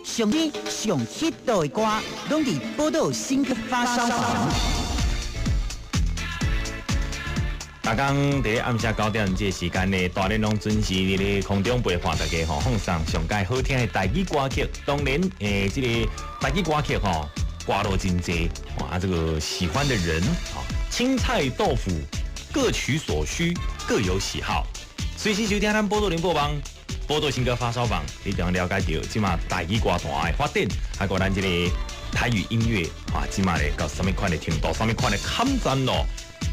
上天上hit 到的歌，拢伫报道新歌发烧房。大工伫暗时9点这个时间呢，大家拢准时伫咧空中陪伴大家吼，放上上届好听的台语歌曲。当然，这个台语歌曲吼，歌路真济，哇，这个喜欢的人啊，青菜豆腐各取所需，各有喜好。随时收听咱报道联播网、报道新歌发烧榜，你就能了解到即马台语歌坛的发展，还有咱这个台语音乐啊，即马咧到什么款的程度，什么款的抗战咯。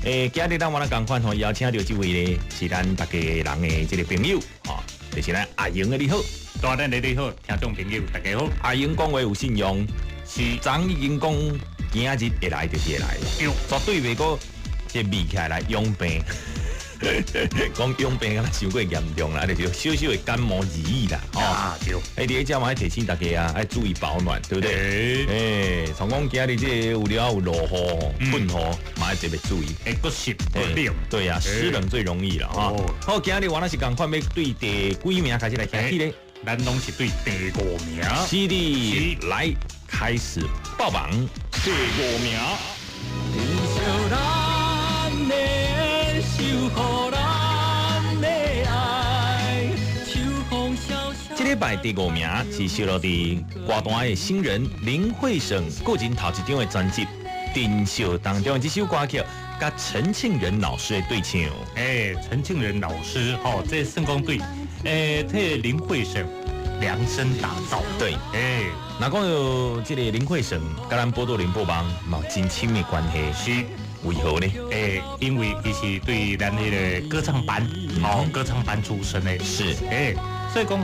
今日咱我来共款吼邀请到这位咧，是咱大家人的这个朋友啊，就是咱阿英的你好，大家你好，听众朋友大家好。阿英讲话有信用，是张已经讲今日会来就是会来，绝对袂过这密起来养病。讲养病啊，伤过严重啦，就是小小的感冒而已啦。啊，对。第一只嘛要提醒大家啊，要注意保暖，对不对？像讲今日这有了有落雨、困雨，嘛要特别注意。不湿不冷。对呀，湿冷最容易了哈。好，今日我那是赶快要对第几名开始来听起咧？咱拢是对第5名。是的，来开始报榜。第5名。这礼拜第5名是收录伫歌坛的新人林慧省个人头一张的专辑《丁秀》当中的这首歌曲，甲陈庆仁老师的对唱。陈庆仁老师这算讲对，替林慧省量身打造。对，那讲有这个林慧省，甲咱报道联播网嘛真亲密关系。是。为何呢？因为伊是对咱迄个歌唱班，歌唱班出身的。是，所以讲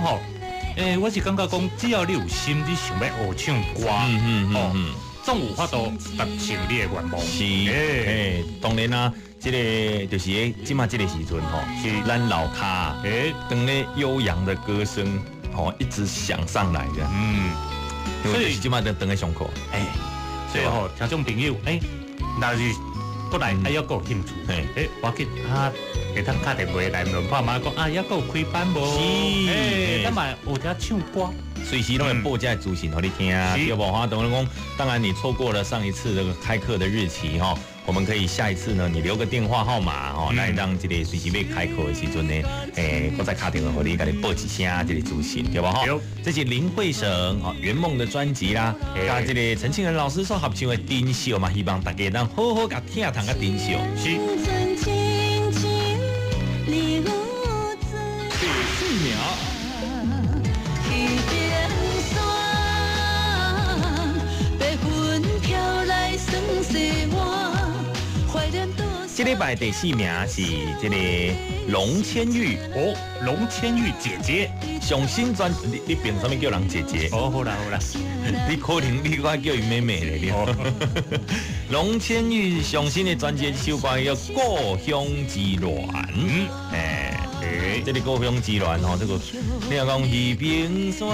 我是感觉讲，只要你有心，你想要学唱歌，总有法度达成你的愿望。是，当然啦，这个就是即马这个时阵是咱老卡等咧悠扬的歌声一直响上来的。所以即马等咧上课，所以听众朋友，那是。过来还要有兴趣，我去会当打电话来问爸妈讲要有开班无？是，咱嘛学者唱歌，随时都会报这资讯给你听，对不？等于讲，当然你错过了上一次这个开课的日期我们可以下一次呢，你留个电话号码来让这个随时要开课的时阵呢，我再打电话给你，给你报一声这个资讯，对不？这是林慧省圆梦的专辑啦，加这个陈庆仁老师所合唱的《丁秀》嘛，希望大家能好好甲听堂个《丁秀》。是。第4名。这礼拜第4名是这个龙千玉龙千玉姐姐上新专，你凭什么叫人姐姐？好啦，你可能你我叫伊妹妹咧。龙千玉上新的专辑首歌叫《故乡之恋》。这个故乡之恋这个你要讲去冰山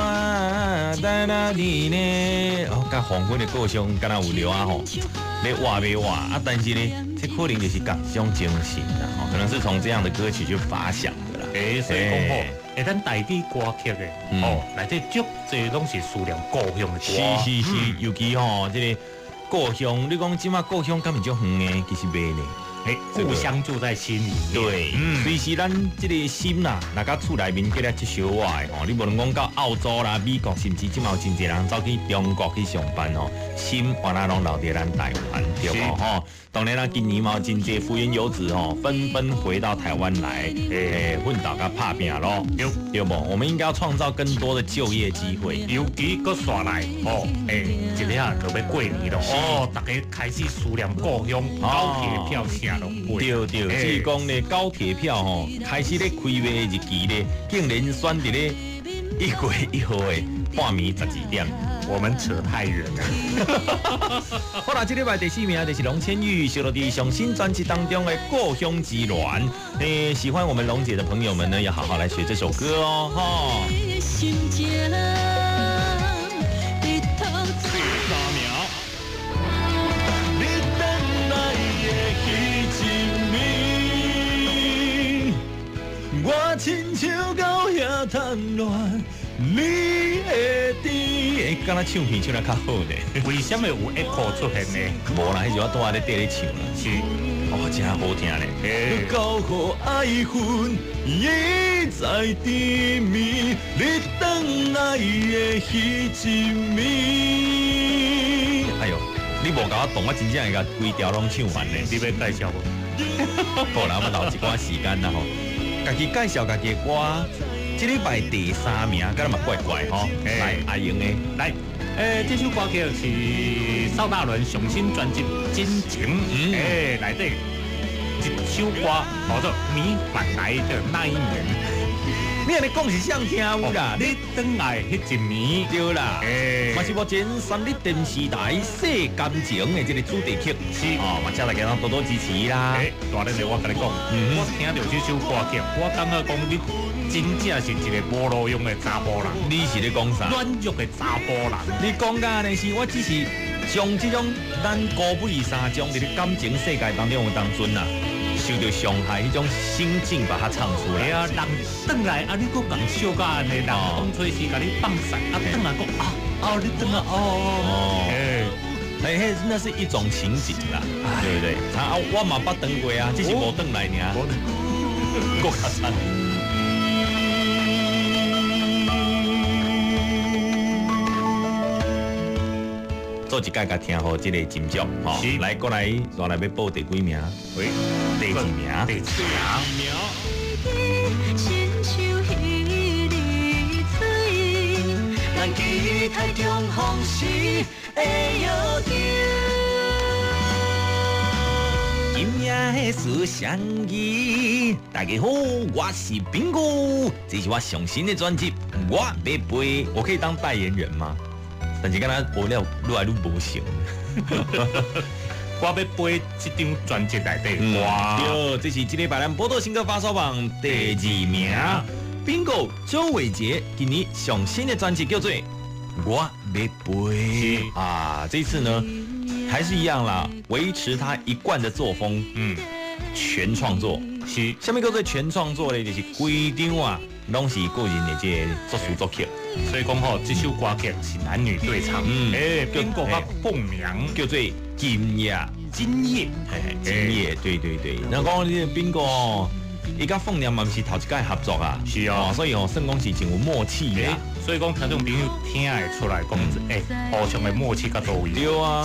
在哪里呢？甲黄昏的故乡敢若有聊咧画没画但是呢，这可能就是感伤精神啦，可能是从这样的歌曲就发想的啦。所以讲咱台语歌曲的内底足侪拢是思念故乡的歌。是，尤其这个故乡，你讲即马故乡敢毋足远的，其实袂呢。故乡就在心里面。对，随时咱这个心啦，若甲厝内面过来接小我的你无能讲到澳洲啦、美国，甚至即嘛有真侪人走去中国去上班心原来拢留伫咱台湾，对无当然啦，今年嘛有真侪福音游子纷纷回到台湾来，奋斗甲拍拼咯，对不？我们应该要创造更多的就业机会，尤其搁刷来一下就要过年咯，大家开始思念故乡，高铁票下咯，对，即讲咧高铁票开始咧开卖日期咧，竟然选伫咧1月1号的半暝12点。我们扯太远了。好啦，这礼拜第4名就是龙千玉收录在上新专辑当中的《故乡之恋》。喜欢我们龙姐的朋友们呢，要好好来学这首歌哦。第3名。你等来的我亲像狗遐趁乱，你会知会敢若唱片唱得较好呢？为什么有 echo 出现呢？无啦，迄就我拄仔咧缀咧唱啦。是，哦，真好听咧。交互爱恨已在甜蜜，你等来的彼一暝。哎呦，你无甲我动，我真正会甲规条拢唱完咧。你要介绍无？好啦，我留一寡时间啦吼，家己介绍家己的歌。这礼拜第3名，敢若嘛怪怪吼。来，阿英的来，这首歌曲是邵大伦上新专辑《真情》内底一首歌，叫做《你返来的那一年》。你安尼讲是想听有啦？你等来迄一暝，对啦，嘛是目前3立电视台《世感情》的这个主题曲，是哦，嘛请大家多多支持啦。大人我跟你讲，我听到这首歌曲，我感觉讲你真正是一个无路用的查甫人。你是咧讲啥？软弱的查甫人。你讲噶呢是，我只是将这种咱高不离三将伫咧感情世界当中有当阵啊。受到伤害，迄种心境把它唱出来。啊，人转来啊，你佫讲笑甲安尼，人当吹时甲你放散，啊，转来讲你转来那是一种情景啦，对不对？我嘛捌转过啊，只是无转来尔。够较惨。做一届甲听好这个金奖，吼，来过来，再来要报第几名？喂，第2名。第2名。咱期待中风时会约定，今夜的事相依。大家好，我是彬哥，这是我上新的专辑，我要陪。我可以当代言人吗？但是跟他播了愈来愈无成。我要背这张专辑内底。哇！对，这是这礼拜咱报道新歌发烧榜第2名。Bingo 周伟杰今年上新的专辑叫做《我要陪》啊，这次呢还是一样啦，维持他一贯的作风，全创作。是，下面叫做全创作的，就是规张啊，拢是个人的这个作词作曲。所以讲吼，这首歌曲是男女对唱。Bingo 他凤名叫做今夜，对。那讲这个 Bingo。伊甲凤娘嘛是头一届合作啊，是哦，所以算讲是真有默契啦。所以讲听众朋友听会出来，讲互相的默契较到位。对啊，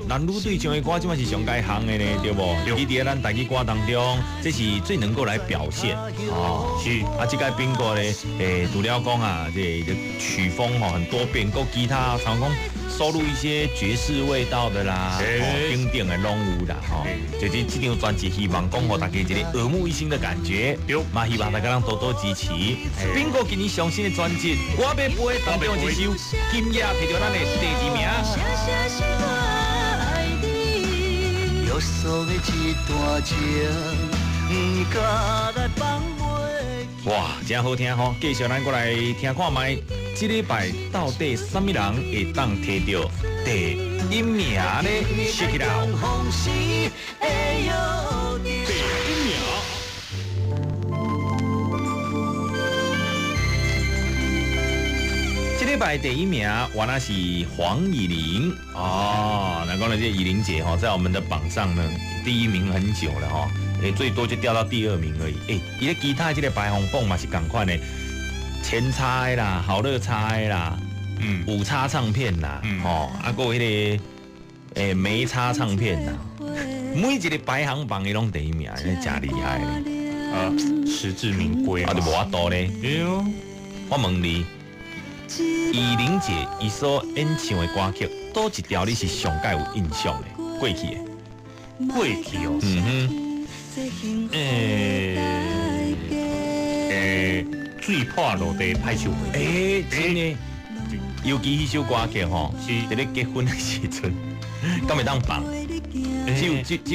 男女对唱的歌，即嘛是上该行的呢，对不？尤其伫咱台语歌当中，这是最能够来表现。是啊，这个宾果咧，除了讲啊，这曲风很多变，够吉他常讲收录一些爵士味道的啦，经典的拢有啦，就是这张专辑希望讲互大家一个耳目一新的感觉。嘛希望大家多多支持。宾果今年上新的专辑，我要陪当中一首，今夜摕到咱的第2名。哇，真好听吼！继续咱过来听看卖，这礼拜到底什么人会当摕到第1名呢 ？Check it out。这礼拜第1名，原来是黄以玲哦。那讲了这以玲姐哈，在我们的榜上呢，第1名很久了哈，最多就掉到第2名而已。伊的吉他这个排行榜嘛是同款的，前叉的啦，好乐叉的啦，5叉唱片啦，还有迄个梅叉唱片啦，每一个排行榜伊拢第1名，真厉害实至名归啊，就无法度咧。我问你。以玲姐伊所演唱的歌曲，倒一条你是上界有印象的？过去的，哦。最破落地歹收尾。真的，尤其迄首歌曲吼，是伫咧结婚的时阵，敢会当放？只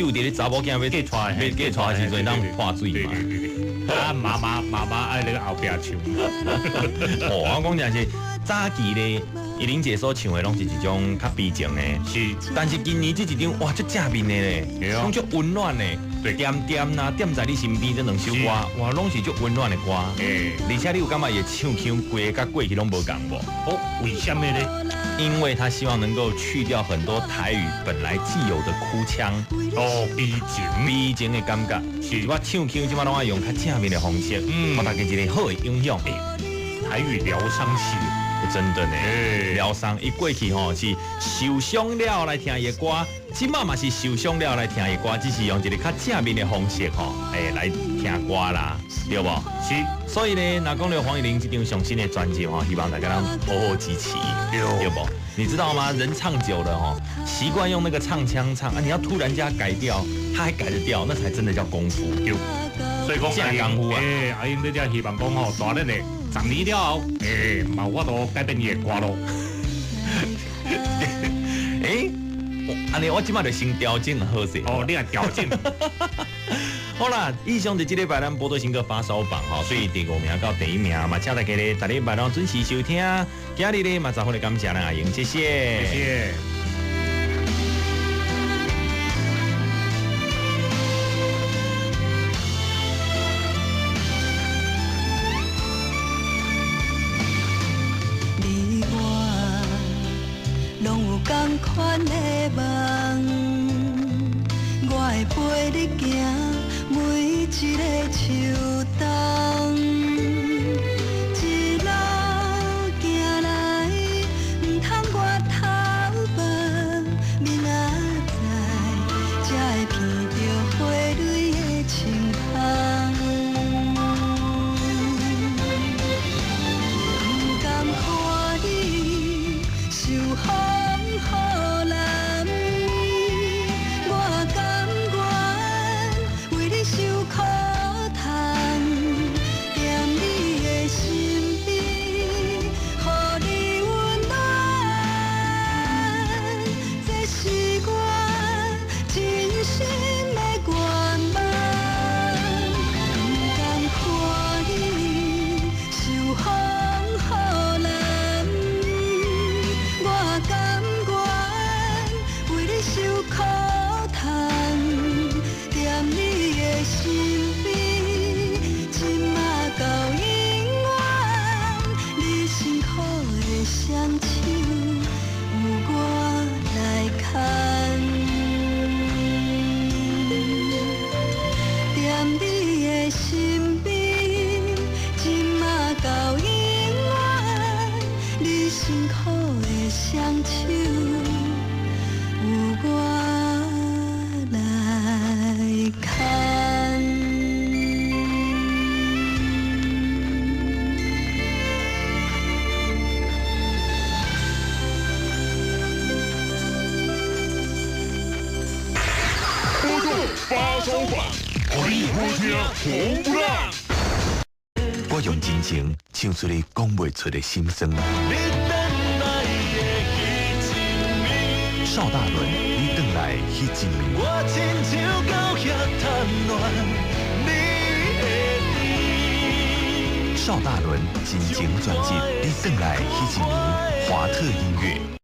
有伫咧查某囝要嫁娶的时阵当破水嘛。妈妈爱咧后壁唱。我讲就是早期咧，因依林姐所唱的拢是一种较悲情的，是，但是今年这一张哇，足正面的咧，拢足温暖的，对，点点呐，点在你身边这两首歌，哇，拢是足温暖的歌，而且你有感觉也唱腔规个甲过去拢无共无？哦，为什么呢？因为他希望能够去掉很多台语本来既有的哭腔，哦，悲情的感觉，是我唱腔即马拢爱用较正面的方式，给大家一个好的影响。台语疗伤系，真的呢，疗伤一过去吼是受伤了来听伊的歌，即马嘛是受伤了来听伊的歌，只是用一个较正面的方式吼，来听歌啦，对不？是，所以呢，若讲到黄乙玲这张上新的专辑吼，希望大家能好好支持，对不？你知道吗？人唱久了吼，习惯用那个唱腔唱啊，你要突然间改掉，他还改得掉，那才真的叫功夫。所以讲正功夫啊！阿英，你只希望讲吼，大日的10年了后，嘛我都改变伊的歌咯。安尼我即马就先调整好势。哦，你来调整。好啦，以上就这礼拜咱波多新歌发烧榜哈，所以第5名到第1名嘛，请大家咧，大礼拜拢准时收听。今日咧嘛，十分的感谢咱阿英，谢谢，谢谢。你我拢有同款的梦，我会陪你行每一个秋冬，一路行来，唔通我头晕，明仔载才会闻到花蕊的清香。不甘看你受风雨淋，我甘愿为你受苦痛，踮你的身边，予你温暖，这是我真心的愿望。不甘看你受风雨淋，我甘愿为你受苦痛，踮你的身边，今仔到永远，你辛苦的双手有我来牵，踮你的身边，今仔到永远，你辛苦的双手有我来牵。波动发烧榜，互你好听好不浪。我用真情唱出你讲袂出的心声。邵大伦，你回来迄一暝，我亲像狗遐贪恋你的邵大伦真情专辑，你回来迄一暝，华特音乐。